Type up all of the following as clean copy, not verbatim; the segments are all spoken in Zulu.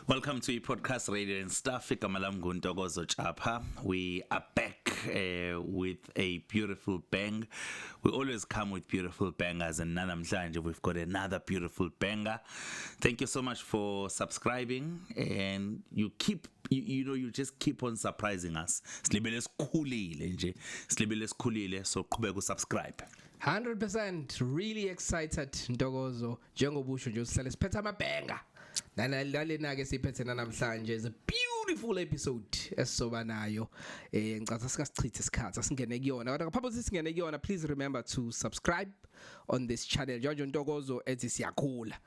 Welcome to Podcast Radio and Stuff. Igama lami nguNtokozo Chapha. We are back with a beautiful bang. We always come with beautiful bangers, and namhlanje we've got another beautiful banger. Thank you so much for subscribing, and you just keep on surprising us. Silibele sikhulile, so qhubeka usubscribe. 100% really excited Ntokozo njengobusho nje usihlale siphethe amabhenga nalena ke siphethe namhlanje is a beautiful episode esizoba nayo ngicatha sikasichithe isikhathi asingene kuyona kodwa ngaphambi singene kuyona please remember to subscribe on this channel George Ntokozo ethi siyakhula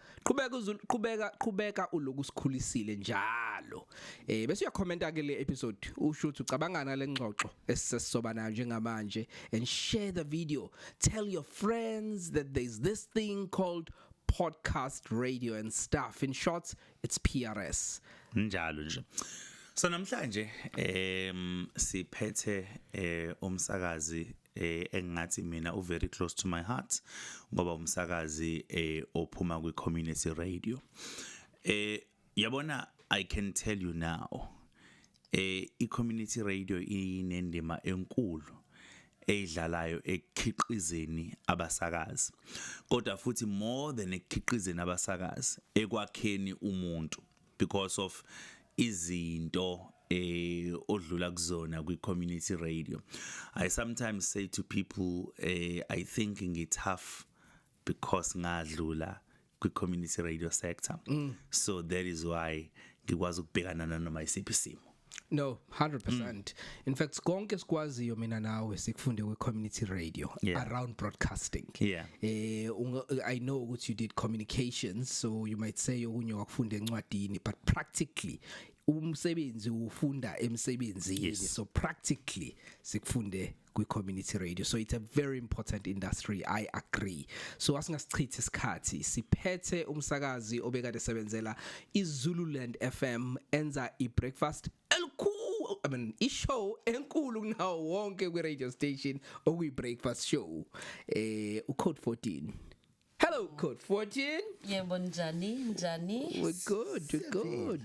qhubeka uloku sikhulisile njalo bese uyakhomenta ke le episode usho ukuthi ucabangana le ngxoxo esisoba nayo njengamanje and share the video tell your friends that there's this thing called podcast radio and stuff in short it's PRS njalo nje so namhlanje siphethe umsakazi engathi mina very close to my heart ngoba umsakazi ophuma kwi community radio yabona I can tell you now I community radio inendima enkulu edlalayo ekhiqizeni abasakazi kodwa futhi more than ekhiqizeni abasakazi ekwakheni umuntu because of izinto odlula kuzona kwi community radio. I sometimes say to people I think it's tough because ngadlula kwi community radio sector so that is why ngikwazi ukubhekana nanoma isiphi isimo. No, 100%. In fact, konke sikwaziyo mina nawe sikufunde kwe community radio around broadcasting. Yeah. I know what you did communications, so you might say okunye wakufunda encwadini, but practically umsebenzi ufunda emsebenzini. So practically sikufunde kwi community radio. So it's a very important industry, I agree. So asingasichithe isikhathi siphethe umsakazi obekade sebenzela iZululand FM enza ibreakfast ishow enkulu kunawo wonke kwi radio station okuyi breakfast show uCode 14. Hello Code 14. Yebo njani? We're good.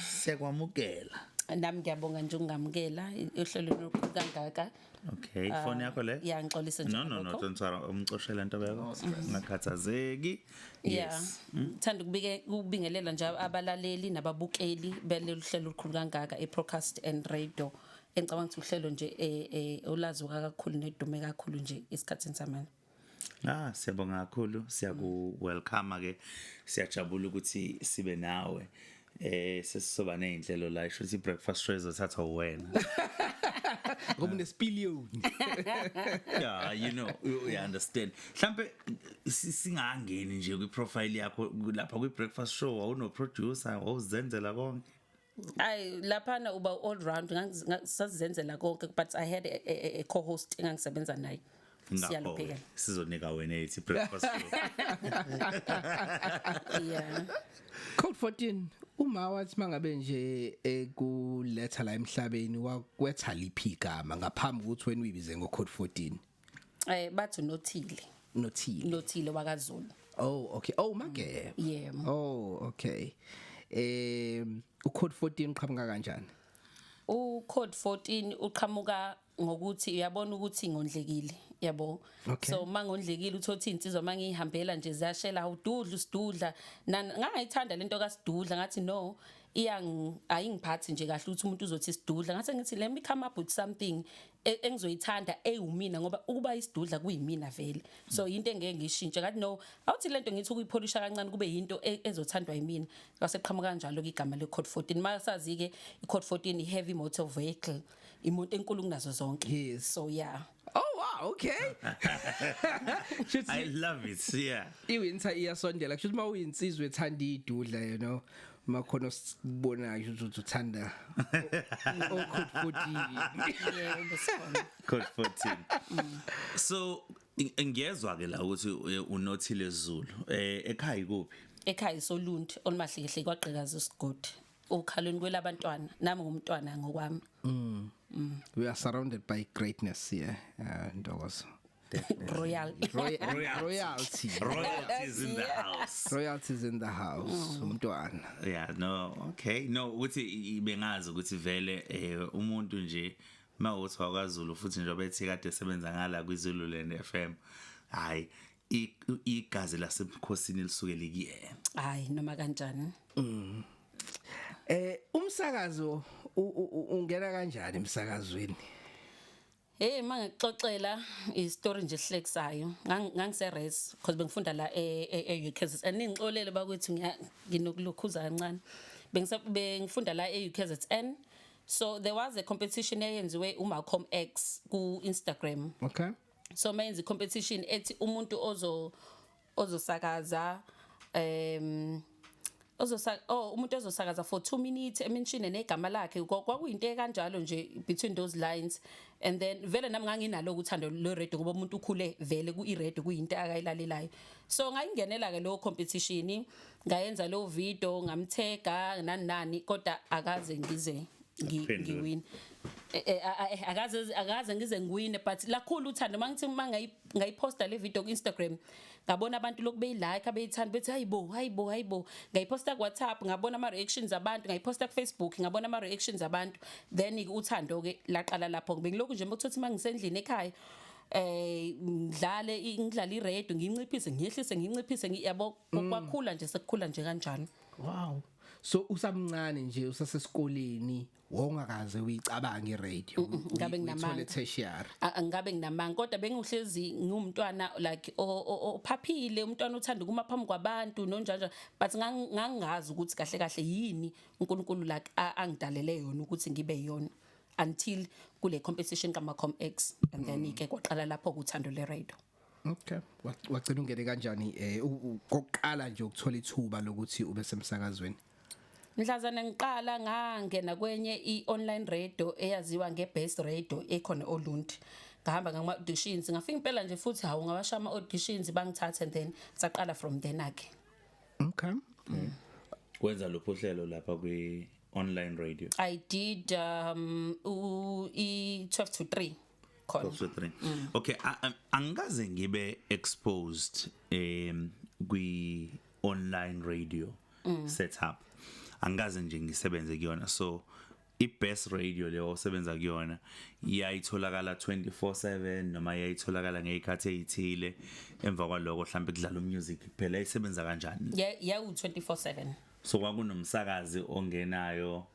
Siyakwamukela. Nami ngiyabonga nje ungamukela ehlelo lokukangaka. Okay, phone yakho le? Yeah, ngixolisa nje. No, don't umcoshela into yakho. Ngakhathazeki. Yes. Thanda ukubingelela nje abalaleli nababukeli belelu hlelo olukhulu kangaka ePodcast and Radio. Engicabanga ukuthi uhlelo nje ulazi kakhulu nedume kakhulu nje esikhathini samanje. Siyabonga kakhulu, siyaku welcome ke. Siyajabula ukuthi sibe nawe. Sesizoba nezinhlelo la isho ukuthi breakfast show ezothatha wena. Ngoba unesipillion. Yeah, you understand. Mhlambe singangeni nje kwi profile yakho lapha kwi breakfast show awuno producer awuzenzela konke. Laphana uba all round ngasazenzela konke but I had a co-host engangisebenza naye. Siyalupheka. Sizonika wena ethi breakfast show. Yeah. Code 14 uma wathi mangabe nje ekuletha la emhlabeni wakwetha liphi igama ngaphambi ukuthi wena uyibize ngoCode 14 bathi Nothile wakaZulu. Oh okay make yeah oh okay uCode 14 uqhamuka kanjani? uCode 14 uqhamuka ngokuthi uyabona ukuthi ngondlekile yabo so mangondlekile uthothi insizwa mangihambela nje ziyashela ududla usidudla ngangayithanda lento kasidudla ngathi no ayingiphathi nje kahle ukuthi umuntu uzothi isidudla ngathi ngithi let me come up with something engizoyithanda eyumina ngoba ukuba isidudla kuyimina vele so into engeke ngishintshe ngathi no awuthi lento ngithi ukuyipolisha kancane kube yinto ezothandwa yimina ngase qhamuka kanjalo ke igama leCode 14 masazi ke iCode 14 heavy motor vehicle imoto enkulu kunazo zonke so yeah. Oh wow, okay. I love it. Yeah. Iwinter iyasondela kusho uma uyinsizwe ethanda idudla makhona sibona ukuthi uthanda Code 14. Code 14. So ngiyezwa ke la ukuthi unothile Zulu ekhaya ikuphi? Ekhaya Soluntu olumahle kwaqhikaza usigodi ukhalweni kwelabantwana nami ngumntwana ngokwami. We are surrounded by greatness here Ntokozo. royalty Royalties in the house. royalties in the house umntwana. Yeah, no, okay. No, ukuthi bengazi ukuthi vele umuntu nje mawuthi wakwaZulu futhi nje bethi kade esebenza ngala kwiZululand FM. Hayi, igazi lasemkhosini lisuke likuyena. Hayi noma kanjani. Umsakazo ungena kanjani emsakazweni? Hey mangixoxela istory nje ehlekisayo ngangise-res because bengifunda la e-UKZN ningixolele bakwethu nginokulukhuza kancane bengifunda la e-UKZN so there was a competition eyenziwe uMalcolm X ku Instagram. Okay. So mayenza competition ethi umuntu ozosakaza umuntu ozosakaza for 2 minutes emenshine negama lakhe kwakuyinto ekanjalo nje between those lines and then vele nami nganginalo ukuthanda lo radio ngoba umuntu ukhule vele ku radio kuyinto akayilalelayo so ngayingenela ke lo competition ngayenza lo video ngamthega nani kodwa akaze ngize ngiwin akaze ngize ngiwine but lakhulu uthando mangithi ngayiposta le video ku Instagram ngabona abantu lokhu beyilike abeyithanda bethi hayibo ngayiposta ku WhatsApp ngabona ama reactions abantu ngayiposta ku Facebook ngabona ama reactions abantu then uthando ke laqala lapho ngilokhu nje mokuthothi mangisendlini ekhaya ngidlala iredio nginciphise yabo kwakhula nje sekukhula nje kanjani. Wow. So usamncane nje usasesikoleni wongakaze uyicabanga iradio ngabe nginamanga tertiary ngabe nginamanga kodwa bengihlezi ngumntwana like ophaphile umntwana uthanda kuma phambi kwabantu nonjanja but ngangazi ukuthi kahle yini uNkulunkulu like angidalele yona ukuthi ngibe yona until kule competition kaMalcolm X and then ke kwaqala lapho ukuthando le radio. Okay, wagcina ungene kanjani kokuqala nje ukuthola ithuba lokuthi ube semsakazweni? Mhlazana ngiqala ngangena kwenye i-online radio eyaziwa nge-Best Radio ekhona eOlundi ngahamba ngama auditions ngafika impela nje futhi hawu ngawasha ama auditions bangithatha and then saqala from then ake. Okay. Kwenza lo phohlelo lapha kwi online radio. I did 12 to 3 khona. 12 to 3. Okay, angaze ngibe exposed kwi online radio setup. Angaze nje ngisebenze kuyona so i-Best Radio leyo osebenza kuyona iyayitholakala 24/7 noma iyayitholakala ngezikhathi ezithile emva kwaloko mhlawumbe kudlala umusic kuphela isebenza kanjani? Yeah, u24/7 so kwakunomsakazi ongenayo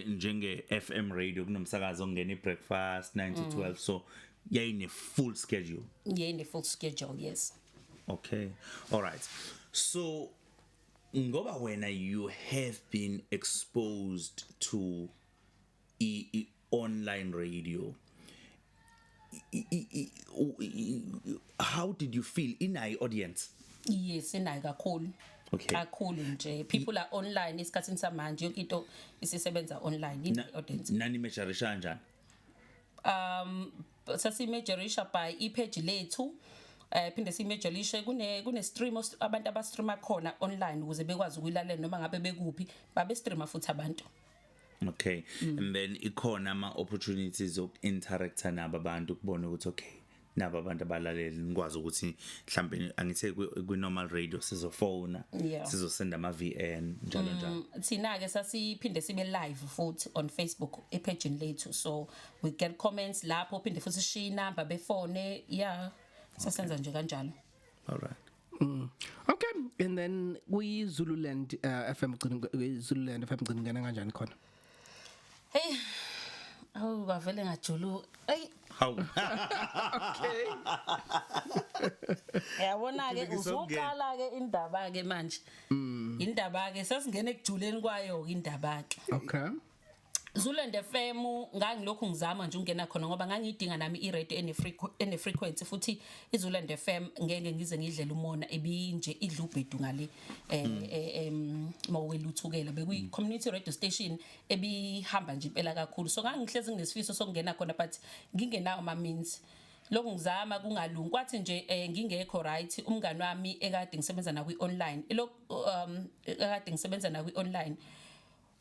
njenge FM radio kunomsakazi ongena i-breakfast 9 to 12 so yayine full schedule. Yayine full schedule, yes. Okay, all right. So ngoba wena you have been exposed to online radio, how did you feel in our audience? Yes, inayo kakhulu. Okay. Kakhulu nje people are online isikhathini samanje yonke into isisebenza online in audience. Nani measurisha kanjani? Sasimeasurisha by ipage lethu phinde simeasurishe kune stream abantu abastreama khona online ukuze bekwazi ukuyilalela noma ngabe bekuphi babe streama futhi abantu. Okay. And then ikhona ama opportunities of interacta nabo abantu kubona ukuthi okay nabo abantu abalaleli ngikwazi ukuthi mhlambe angithe kwi normal radio sizofona sizosenda ama VN njalo. Thina ke sasiphinde sibe live futhi on Facebook epage lethu so we get comments lapho phinde futhi shi number befone sasenza nje kanjalo. All right. Okay, and then we Zululand FM ngena kanjani khona? Hey. Oh, bavele ngajulu. Hey. How? Okay. Yabona ke usuqala ke indaba ke manje. Indaba ke sasingena ekujuleni kwayo indaba ke. Okay. Zululand FM ngangilokhu ngizama nje ungena khona ngoba ngangidinga nami iradio ene frequency futhi iZululand FM ngeke ngize ngidlela umona ebinje idlubhedu ngale maweluthulela bekuyi community radio station ebihamba nje impela kakhulu so ngangihlezi nginesifiso sokungena khona but ngingenawo ama means lokhu ngizama kungalungi kwathi nje ngingekho right umngani wami ekade ngisebenza na kwi online ekade ngisebenza na kwi online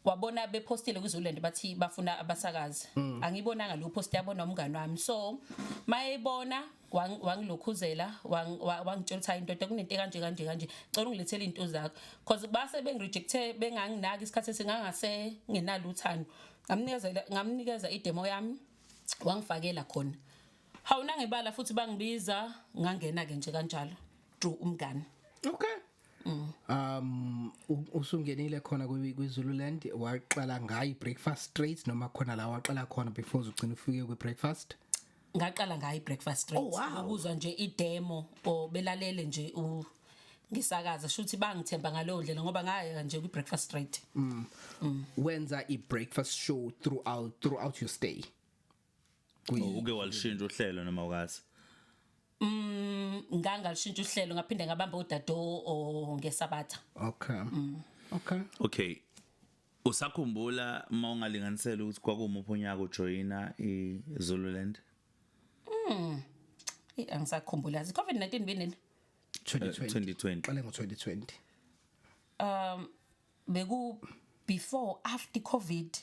wabona bepostile kuZululand bathi bafuna abasakazi angibonanga lo post yabona umngani wami so mayebona wangilokhuzela wangitshela ukuthi into kunento kanje cela ungilethele into zakho because base bengirejecte benganginaki isikhathi esingangase nginalo uthando ngamnikeza idemo yami wangifakela khona hawuna ngebala futhi bangibiza ngangena ke nje kanjalo through umngani. Okay. Usungenile khona kwiZululand waqala ngayi breakfast straight noma khona la waqala khona before ugcina ufike kwi-breakfast? Ngaqala ngayi breakfast straight ukuzwa nje idemo o belalele nje ngisakaza shuthi bangithemba ngalowo ndlela ngoba ngaya nje kwi-breakfast straight. Wenza i-breakfast show throughout your stay? Uke walishintsha uhlelo noma ukazi? Ngangalishintsha uhlelo ngaphinde ngabamba udado ngesabatha. Okay. Usakhumbula mawungalinganisela ukuthi kwakumuphi unyaka ujoyina iZululand? Angisakhumbula. COVID-19 binini? 2020. Qale ngo2020. Beku before after COVID.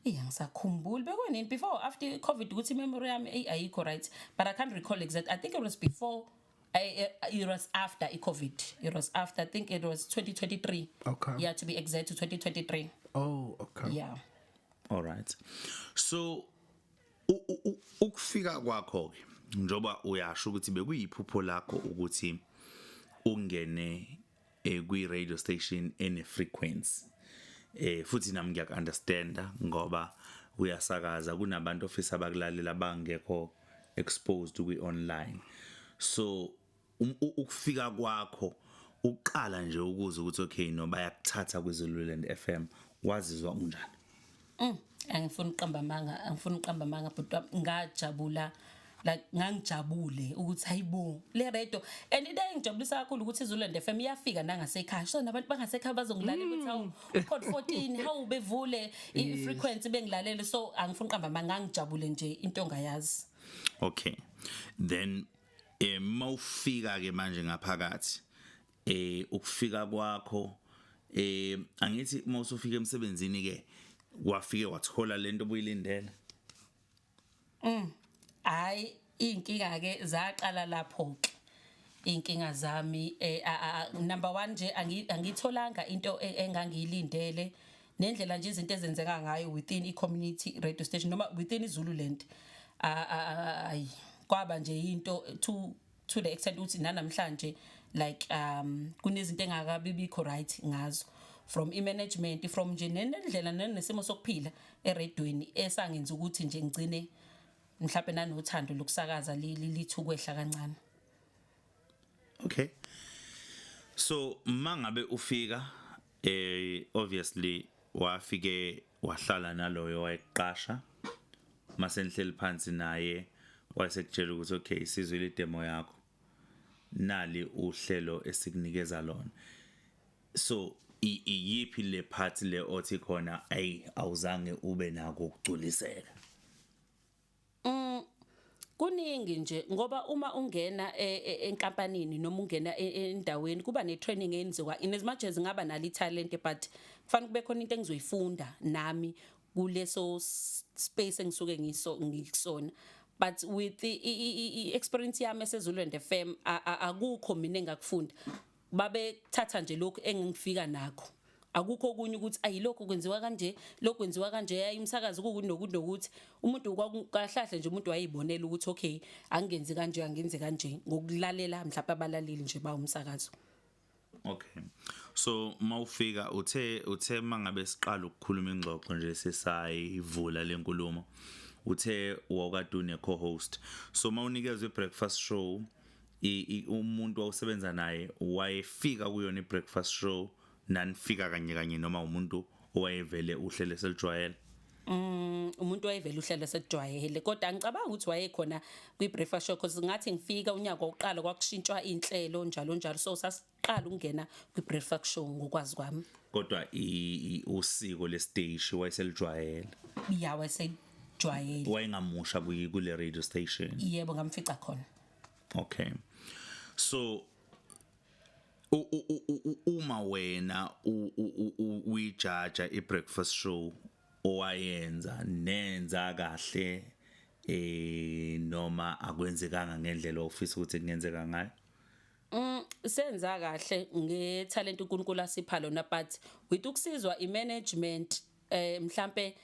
Angisakhumbula bekwenini before after COVID ukuthi memory yami ayikho right but I can't recall exact. I think it was before it was after COVID. It was after I think it was 2023. Okay. Yeah, to be exact to 2023. Oh, okay. Yeah. All right. So ukufika kwakho ke njoba uyasho ukuthi bekuyiphupho lakho ukuthi ungene kwi radio station ene frequency futhi nami ngiyakunderstanda ngoba uyasakaza kunabantu ofisa abakulalela bangekho exposed kwi online so ukufika kwakho uqala nje ukuza ukuthi okay no bayakuthatha kwiZululand FM wazizwa unjani? Angifuni uqamba manga but ngajabula like ngangijabule ukuthi hayibo le radio and into engijabulisa kakhulu ukuthi iZululand FM iyafika nangasekhaya so nabantu bangasekhaya bazongilalela ukuthi hawu code 14 hawu bevule i-frequency bengilalele so angifuni uqamba manga ngijabule nje into ongayazi. Okay, then mawufika ke manje ngaphakathi ukufika kwakho angithi mawusufika emsebenzini ke wafike wathola lento obuyilindela? Hayi inkinga ke zaqala lapho ke inkinga zami number 1 nje angitholanga into engangiyilindele nendlela nje izinto ezenzeka ngayo within i-community radio station noma within iZululand ayi kwaba nje into to the extent ukuthi nanamhlanje like kunezinto engakabi bikho right ngazo from i-management from nje nendlela nesimo sokuphila eradweni esangenza ukuthi nje ngicine mhlawumbe nanothando lokusakaza lithi ukwehla kancane. Okay, so mangabe ufika obviously wafike wahlala naloyo wayeqasha masenihleli phansi naye wayesekutshela ukuthi okay sizwe le demo yakho nali uhlelo esikunikeza lona so iyipi le part le othi khona awuzange ube nako ukugculiseka? Kuningi nje ngoba uma ungena enkampanini noma ungena endaweni kuba ne training enziwa in as much as ngaba nali talent but kufanele kube khona into engizoyifunda nami kuleso space engisuke ngisona but with the experience yami eseZululand FM akukho mina engakufunda babe thatha nje lokho engifika nakho akukho okunye ukuthi ayilokho kwenziwa kanje lokho kwenziwa kanje ayimsakazi kunokuthi umuntu kwahlahle nje umuntu wayibonela ukuthi okay angenzi kanje angenze kanje ngokulalela mhlawumbe abalaleli nje ba umsakazo. Okay, so mawufika uthe mangabe siqala ukukhuluma ingxoxo nje sesayivula lenkulumo uthe wakade une co-host so mawunikezwe breakfast show umuntu awusebenza naye wayefika kuyona i-breakfast show nanifika kanye noma umuntu owayevele uhlele selijwayele? Umuntu wayevele uhlele selijwayele kodwa angicabanga ukuthi wayekhona kwi-breakfast show because ngathi ngifika unyaka oqala kwakushintshwa inhlelo njalo so sasiqala ukungena kwi-breakfast show ngokwazi kwami kodwa usiko le-stage wayeselijwayele? Yeah, wayeselijwayele. Wayengamusha kule radio station? Yebo ngamfica khona. Okay, so uma wena uyijaja i-breakfast show owayenza nenza kahle noma akwenzekanga ngendlela ofisa ukuthi kungenzeka ngayo senza kahle ngetalent uNkulunkulu asipha lona but with ukusizwa imanagement mhlambe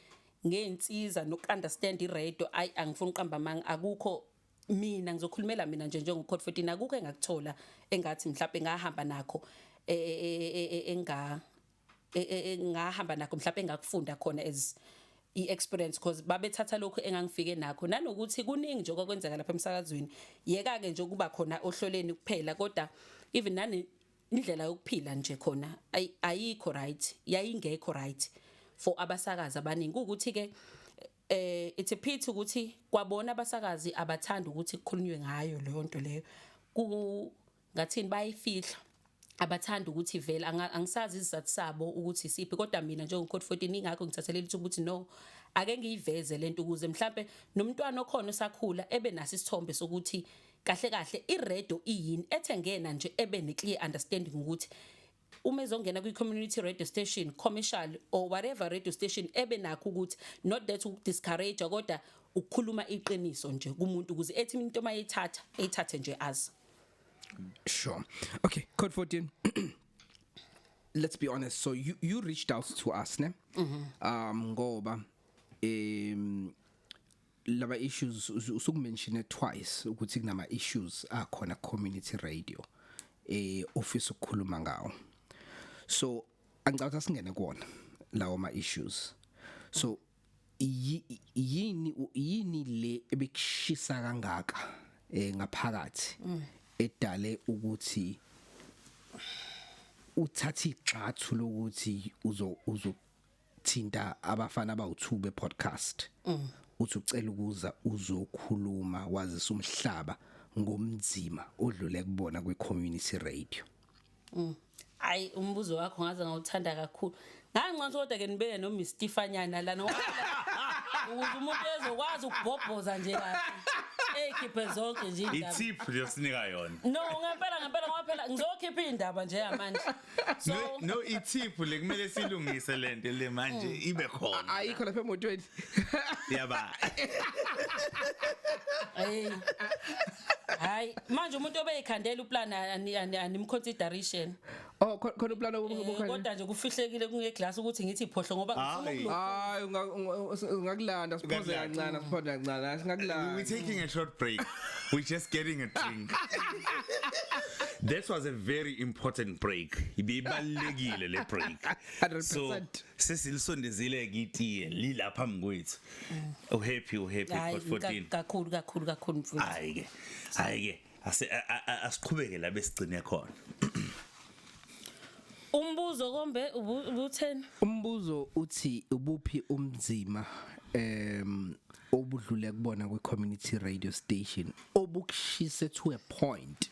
ngeensiza nokunderstand iradio angifuni uqamba manga akukho mina ngizokhulumela mina nje njengocode 14 akukho engakuthola engathi mhlambe ngahamba nakho ngahamba nakho mhlambe engakufunda khona as i-experience because babethatha lokho engangifike nakho nanokuthi kuningi nje okwenzakalapha lapha emsakazweni yeka ke nje kuba khona ohloleni kuphela kodwa even nani indlela yokuphila nje khona ayikho right yayingekho right for abasakazi abaningi ukuthi ke it's a pity ukuthi kwabona abasakazi abathanda ukuthi kukhulunywe ngayo leyo nto leyo ngathini bayifihla abathanda ukuthi vela angisazi izizathu sabo ukuthi siphi kodwa mina njengocode 14 ingakho ngithathele lithu ukuthi no ake ngiyiveze lento ukuze mhlambe nomntwana okhona osakhula ebe nasi isithombe sokuthi kahle kahle iradio iyini ethengena nje ebe ne clear understanding ukuthi uma ezongena kwi community radio station commercial or whatever radio station ebe nakho ukuthi not that to discourage kodwa ukukhuluma iqiniso nje kumuntu ukuze ethi into mayithatha eyithathe nje as Sure. Okay, Code 14. Let's be honest. So you reached out to us, ne? Ngoba laba issues usukumention twice ukuthi kunama issues akhona community radio office ukukhuluma ngawo. So angicabanga singene kuona lawo ma issues. So yini le ebekushisa kangaka ngaphakathi edale ukuthi uthatha ixathu lokuthi uzothinta abafana abawu2 be-podcast uthi ucela ukuza uzokhuluma wazisa umhlaba ngomzima odlule kubona kwe-community radio ayi umbuzo wakho ngaze ngawuthanda kakhulu nganqonto kodwa ke nibeke no Mr Stefanyana lana ukuze umuntu ezokwazi ukubhobhoza nje kahle ekhiphe zonke nje indaba itip lesinika yona no ngempela ngoba ngizokhipha indaba nje manje so no itip lekumele silungise lento le manje ibe khona ayikho lapha emotweni yaba hayi manje umuntu obeyikhandela uplan animconsideration khona uplan kodwa nje kufihlekile kungeglass ukuthi ngithi iphohlo ngoba hayi ungakulanda siphose kancane singakulanda we're taking a short break we're just getting a drink that was a very important break ibibalekile le break 100%. so sesilisondezile kitiye lilapha mkwethu happy for 14 kakhulu mfowethu ayike asiqhubeke la besigcine khona umbuzo kombe ubutheni umbuzo uthi ubuphi umzima obudlule kubona kwe-community radio station obukushise to a point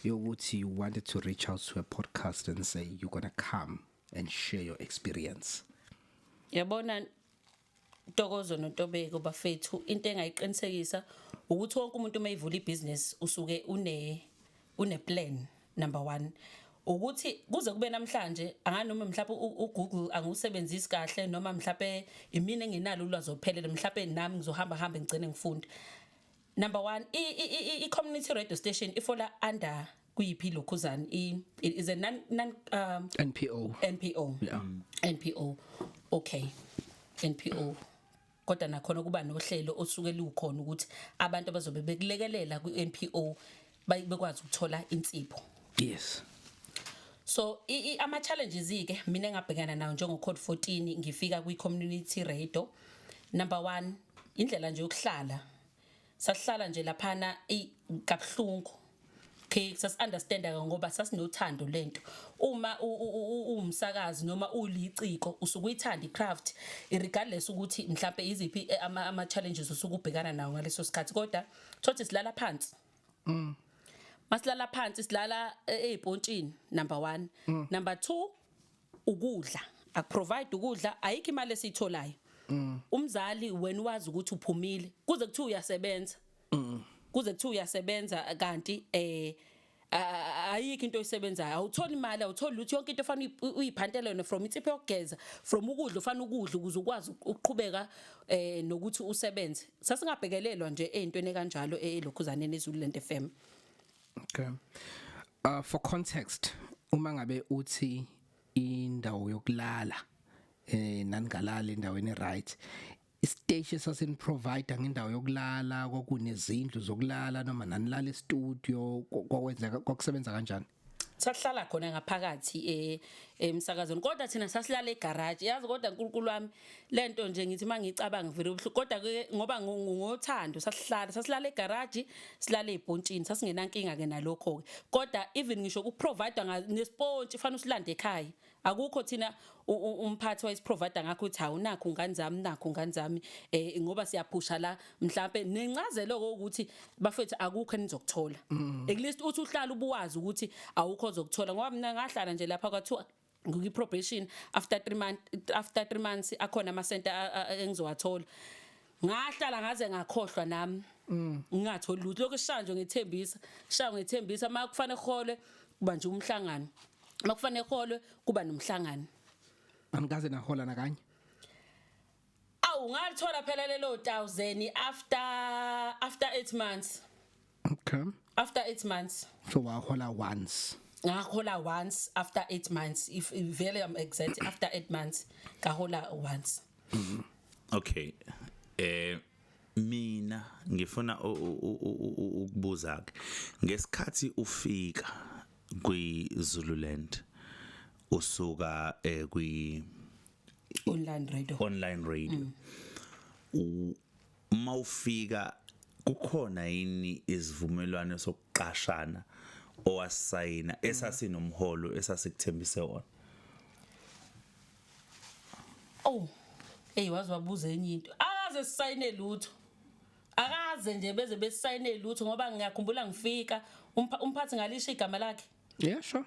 yokuthi you wanted to reach out to a podcast and say you're going to come and share your experience yabona Ntokozo noNtobeko bafethu into engayiqinisekisa ukuthi wonke umuntu mayivula ibusiness usuke une plan number 1 ukuthi kuze kube namhlanje anganoma mhlawumbe uGoogle angusebenzisi kahle noma mhlawumbe imini enginalo ulwazi ophelele mhlawumbe nami ngizohamba ngigcine ngifunda number 1 i community radio station ifola under kuyiphi lokhuzana is a non NPO yeah NPO okay NPO kodwa nakhona kuba nohlelo osuke lukhona ukuthi abantu abazobe bekulekelela ku-NPO bekwazi ukuthola insipho yes so ama challenges ke mina engabhekana nawo njengocode 14 ngifika kwi-community radio number 1 indlela nje yokuhlala sasihlala nje laphana kabuhlungu okay sas-understanda ngoba sasinothando lento uma umsakazi noma uliciko usukuyithanda icraft regardless ukuthi mhlawumbe iziphi ama challenges usukubhekana nawo ngaleso sikhathi kodwa thothi silala phansi masilala phansi silala ezipontshini number 1 number 2 ukudla akuprovide ukudla ayikho imali esitholayo umzali wena wazi ukuthi uphumile kuze kuthiwa uyasebenza kuze kuthiwa uyasebenza kanti ayikho into oyisebenzayo awutholi imali awutholi lutho yonke into efana uyiphantele from insipho yokugeza from ukudla ufana ukudla ukuze ukwazi ukuqhubeka nokuthi usebenze sasingabhekelelwa nje ezintweni kanjalo elokhuzaneni eZululand FM. Okay. For context uma ngabe uthi indawo yokulala nangalala endaweni right isiteshi sasin provider ngendawo yokulala kokunezindlu zokulala noma nanilala e-studio kwenzeka kwakusebenza kanjani? Sahlala khona ngaphakathi emsakazweni kodwa thina sasilala egarage yazi kodwa uNkulunkulu wami lento nje ngithi mangicabanga vele ubuhlungu kodwa ke ngoba ngothando sasilala egarage silala ezibhontshini sasingenankinga ke nalokho ke kodwa even ngisho ukuprovider nespontshi fanele usilande ekhaya akukho thina umphathi wayisiprovider ngakho uthi hawu nakho ngani zami ngoba siyaphusha la mhlambe nencazelo ukuthi bafethu akukho enizokuthola at least uthi uhlala ubuwazi ukuthi awukho ozokuthola ngoba mina ngahlala nje lapha kwathiwa ngiyi-probation after 3 months akhona ama-center engizowathola ngahlala ngaze ngakhohlwa nami ngingatholi lutho lokho shanjwe ngithembisa uma kufanele eholwe kuba nje umhlangano uma kufanele eholwe kuba nomhlangano angaze nahola nakanye ngalithola phela lelo 1000 after 8 months. Okay. After 8 months. So wahola once. Ngahola once after 8 months. If very I'm exact after 8 months ngahola once. Okay. Mina ngifuna ukubuza ke ngesikhathi ufika kwiZululand usuka kwi online radio mawufika kukhona yini isivumelwano sokuqashana owasayina esasinomholo esasikuthembise wona? Waziwabuza enye into akaze sisayine lutho akaze nje beze besayine lutho ngoba ngiyakhumbula ngifika umphathi ngalisha igama lakhe. Yeah, sure.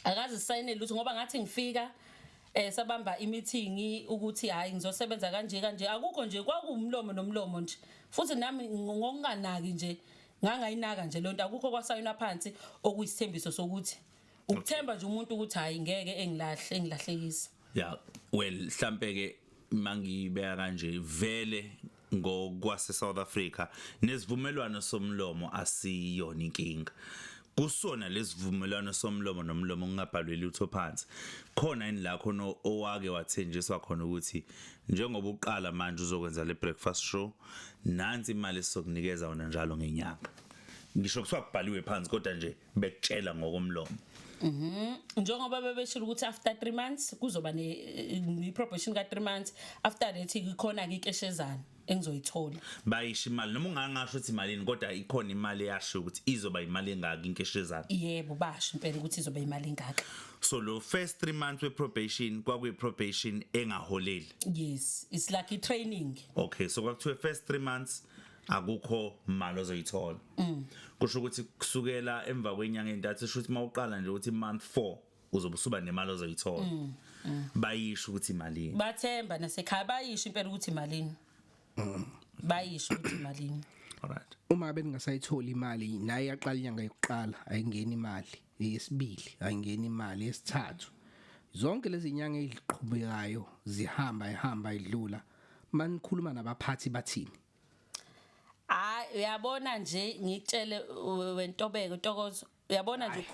Akaze sisayine lutho ngoba ngathi ngifika sabamba imeeting ukuthi hayi ngizosebenza kanje akukho nje kwakuwumlomo nomlomo nje futhi nami ngokunganaki nje ngangayinaka nje lonto akukho kwasayina phansi okuyisithembiso sokuthi ukuthemba nje umuntu ukuthi hayi ngeke engilahlekisa. Yeah, well mhlambe ke mangibeka kanje vele ngokwase South Africa nesivumelwano somlomo asiyona inkinga. Kusona lesivumelwano somlomo nomlomo ungabhalwe lutho phansi. Khona ini la khona owake wathenjiswa khona ukuthi njengoba uqala manje uzokwenza le breakfast show nansi imali esizokunikeza wona njalo ngenyanga. Ngisho kuswa kubhaliwe phansi kodwa nje bekutshela ngokomlomo. Njengoba bebeshilo ukuthi after 3 months kuzoba ne probation ka 3 months after that ikhona ke ikeshezana engizoyithola bayisho imali noma ungangasho ukuthi imalini kodwa ikhona imali yasho ukuthi izoba imali engaka inkeshezana. Yebo basho impela ukuthi izoba imali engaka. So lo first 3 months we probation kwakuyi probation engaholeli. Yes, it's like a training. Okay, so kwakuthiwe first 3 months akukho imali ozoyithola. Kusho ukuthi kusukela emva kwenyanga entathu esho ukuthi mawuqala nje ukuthi month 4 uzobe usuba nemali ozoyithola. Bayisho ukuthi imali. Bathemba nasekhaya bayisho impela ukuthi imalini. Bayisho ukuthi imalini. Alright. Uma bengingasayithola imali naye yaqala inyanga yokuqala ayingeni imali, yesibili ayingeni imali, yesithathu. Zonke lezi inyanga eziqhubekayo zihamba idlula. Manikhuluma nabaphathi bathini? Uyabona nje ngikutshele wentobeko Ntokozo uyabona nje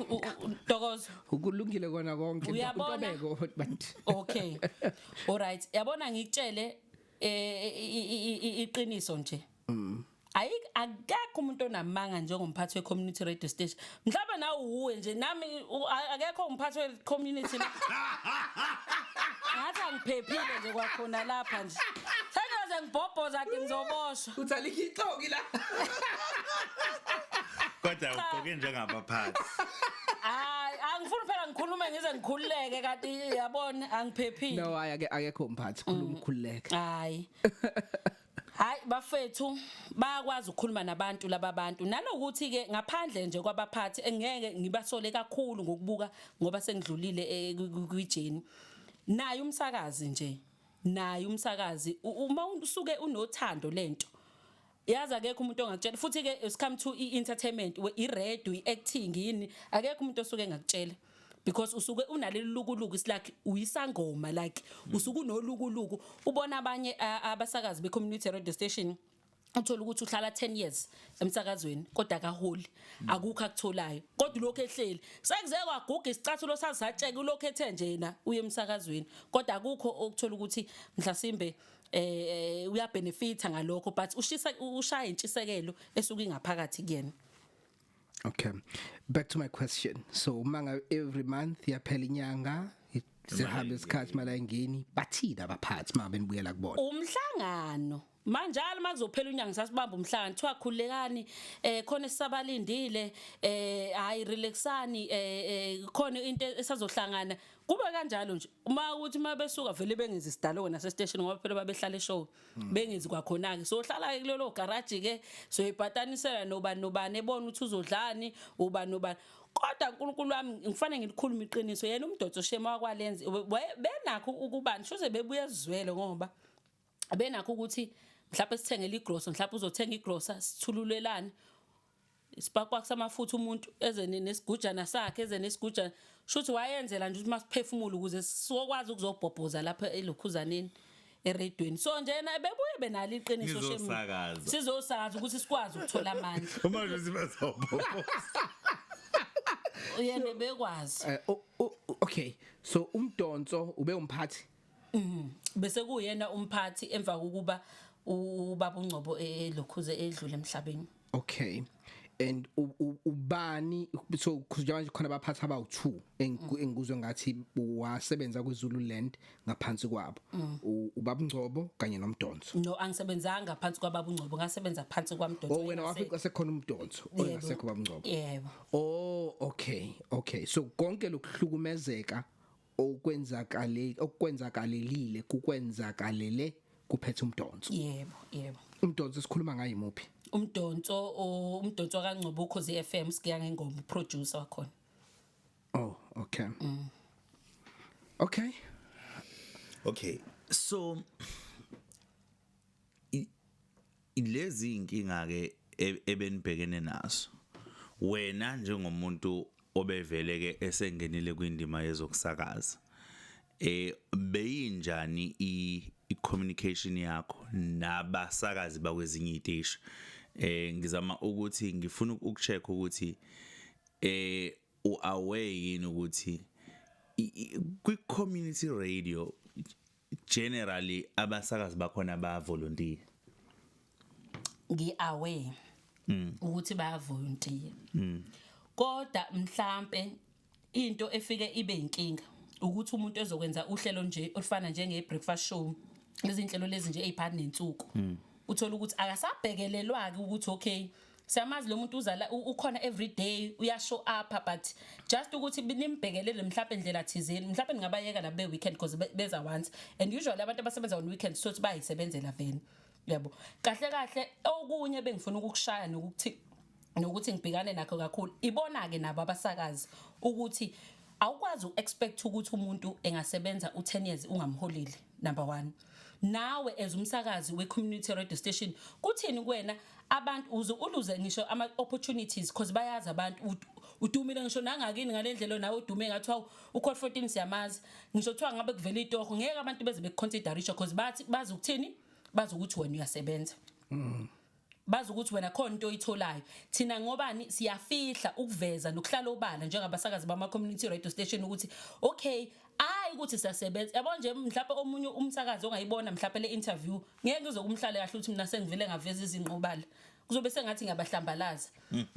Ntokozo ukulungile kona konke Ntobeko bantu. Okay. Alright, yabona ngikutshele iqiniso nje. Akekho umuntu onamanga njengomphathi we-community radio station. Mhlawumbe nawe uwe nje nami akekho umphathi we-community. Ngathi angiphephile nje kwakhona lapha nje. Sengaze ngibhobhoza ake ngizoboshwa. Uthalika ixoki la. Kodwa ugqoke njengabaphathi. Angifuni phela ngikhulume ngize ngikhululeke kanti yabona angiphephile. No, akekho umphathi khuluma ukhululeke. Hayi bafethu bayakwazi ukukhuluma nabantu lababantu nanokuthi ke ngaphandle nje kwabaphathi engeke ngibasole kakhulu ngokubuka ngoba sengidlulile kwijeni. Naye umsakazi nje. Naye umsakazi uma usuke unothando lento yazi akekho umuntu ongakutshela futhi ke it's come to entertainment i-radio i-acting yini akekho umuntu osuke engakutshela because usuke unaleli lukuluku is like uyisangoma like usuke unolukuluku ubona abanye abasakazi be-community radio station uthola ukuthi uhlala 10 years emsakazweni kodwa akaholi akukho akutholayo kodwa lokho ehleli sekuze kwaguga isicathulo sasatsheka ulokho ethe nje yena uye emsakazweni kodwa akukho okuthola ukuthi mhlasimbe uyabenefita ngalokho but ushaya intshisekelo esuka ingaphakathi kuyena. Okay, back to my question. So manga every month yaphela inyanga sihambe isikhathi mala ingeni bathina abaphathi mabe nibuyela kubona umhlangano manjalo makuzophela unyanga sasibamba umhlangano thiwa khulekani khona sisabalindile hayi relaxani khona into esazohlangana kube kanjalo nje uma ukuthi mabesuka vele bengenzi isidalo wena sestation ngoba phela babehlala eshow bengenzi kwakhona ke so hlala kulelo garage ke so ibhatanisela nobani ebona ukuthi uzodlani ubani kodwa uNkulunkulu wami ngifanele ngilikhuluma iqiniso yena umdotso shema wakwalenzi benakho ukubani shuze bebuye ezwele ngoba benakho ukuthi mhlawumbe sithengele igrocer mhlawumbe uzothenga igrocer sithululelane isipakwa kusamafutha umuntu eze nesigujana sakhe eze nesigujana shuthi wayenzela nje ukuthi masiphefumula ukuze sokwazi ukuzobhobhoza lapha elokhuzaneni eredweni so nje na bebuye benalo iqiniso shema sizosakaza ukuthi sikwazi ukuthola amandla uma nje sibazobhobhoza uyene bekwazi okay so umdonso ube umphathi bese kuyena umphathi emva kokuba ubaba uNgcobo elokhuze edlule emhlabeni. Okay, and ubani so kuzanje khona abaphathi abawu2 engikuzwe ngathi wasebenza kweZululand ngaphansi kwabo ubaba uNgcobo kanye noMdonso. No angisebenzanga ngaphansi kwababa uNgcobo ngasebenza phansi kwaMdonso. Oh wena wafika sekhona uMdonso ongasekho baba uNgcobo. Yebo. Oh okay so konke lokuhlukumezeka okwenzakalelile kukwenzakalele kuphethe uMdonso. Yebo. uMdonso sikhuluma ngaye muphi? umdonso kaNgcobo ukhozi FM sikiya ngengoma producer wakhona. Oh okay. Okay so ilezi inkinga ke ebenibhekene nazo wena njengomuntu obevele ke esengenile kwindima yezokusakaza beyinjani i-communication yakho nabasakazi bakwezinye iziteshi ngizama ukuthi ngifuna ukucheck ukuthi uaware yini ukuthi kwi-community radio generally abasakazi bakhona ba volunteer ngi-aware ukuthi baya volunteer kodwa mhlambe into efike ibe inkinga ukuthi umuntu ezokwenza uhlelo nje olufana njenge breakfast show izinhlelo lezi nje eziphana nensuku uthola ukuthi akasabhekelelwa ke ukuthi okay siyamazi lo muntu uzala ukhona every day uya show up but just ukuthi nimbhekelele mhlawumbe indlela thizeni mhlawumbe ningabayeka la be weekend because beza once and usually abantu abasebenza on weekend so bayisebenzela vele yabo kahle okunye bengifuna ukukushaya nokuthi ngibhekane nakho kakhulu ibona ke nabo abasakazi ukuthi awukwazi uexpect ukuthi umuntu engasebenza u10 years ungamholile number 1 nawe as umsakazi we-community radio station kuthini kuwena abantu uluze ngisho ama opportunities because bayazi abantu udumile ngisho nangakini ngalendlela nawe udume ngathiwa uCode 14 siyamazi ngisho kuthiwa ngabe kuvela itoho ngeke abantu beze beconsiderisha because bazi ukuthini bazi ukuthi wena uyasebenza bazi ukuthi wena khona into oyitholayo thina ngobani siyafihla ukuveza nokuhlala obala njengabasakazi bama community radio station ukuthi okay ukuthi siyasebenza yabo nje mhlawumbe omunye umsakazi ongayibona mhlawumbe le interview ngeke ngizokumhlala kahle ukuthi mina sengivele ngaveza izinqobala kuzobe sengathi ngabahlambalaza